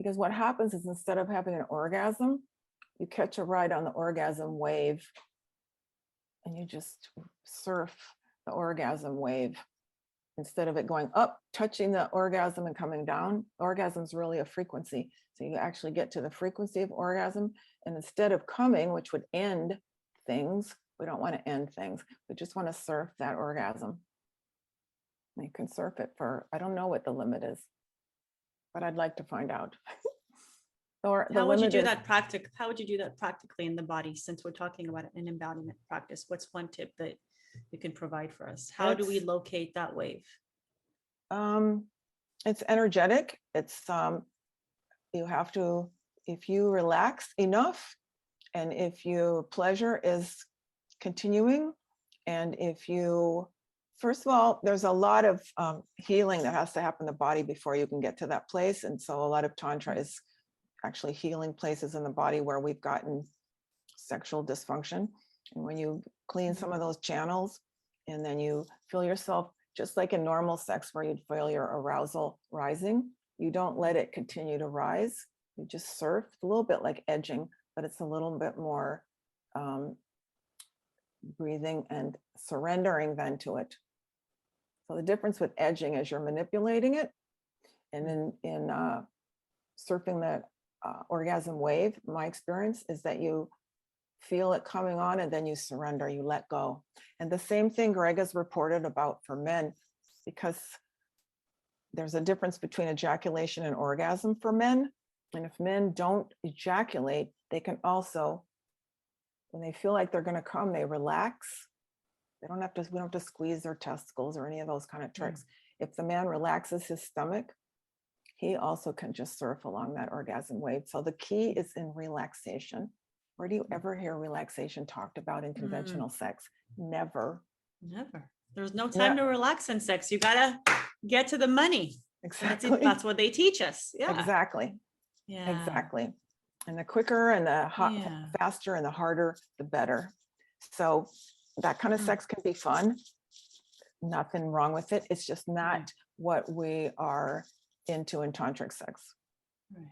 Because what happens is instead of having an orgasm, you catch a ride on the orgasm wave and you just surf the orgasm wave. Instead of it going up, touching the orgasm and coming down, orgasm is really a frequency. So you actually get to the frequency of orgasm. And instead of coming, which would end things, we don't want to end things. We just want to surf that orgasm. And you can surf it for, I don't know what the limit is, but I'd like to find out. Or How would you do that How would you do that practically in the body? Since we're talking about an embodiment practice, what's one tip that you can provide for us? How do we locate that wave? It's energetic. It's you have to, if you relax enough, and if your pleasure is continuing, and if you, first of all, there's a lot of healing that has to happen in the body before you can get to that place. And so a lot of Tantra is actually healing places in the body where we've gotten sexual dysfunction. And when you clean some of those channels, and then you feel yourself, just like in normal sex where you'd feel your arousal rising, you don't let it continue to rise. You just surf, a little bit like edging, but it's a little bit more breathing and surrendering then to it. So the difference with edging is you're manipulating it. And in surfing the orgasm wave, my experience is that you feel it coming on and then you surrender, you let go. And the same thing Greg has reported about for men, because there's a difference between ejaculation and orgasm for men. And if men don't ejaculate, they can also, when they feel like they're going to come, they relax. They don't have to, we don't have to squeeze their testicles or any of those kind of tricks. If the man relaxes his stomach, he also can just surf along that orgasm wave. So the key is in relaxation. Where do you ever hear relaxation talked about in conventional sex? Never. Never. There's no time to relax in sex. You gotta get to the money. Exactly. That's what they teach us. Yeah. Exactly. Yeah. Exactly. And the quicker and the faster and the harder, the better. So that kind of sex can be fun. Nothing wrong with it. It's just not what we are into in tantric sex. Right.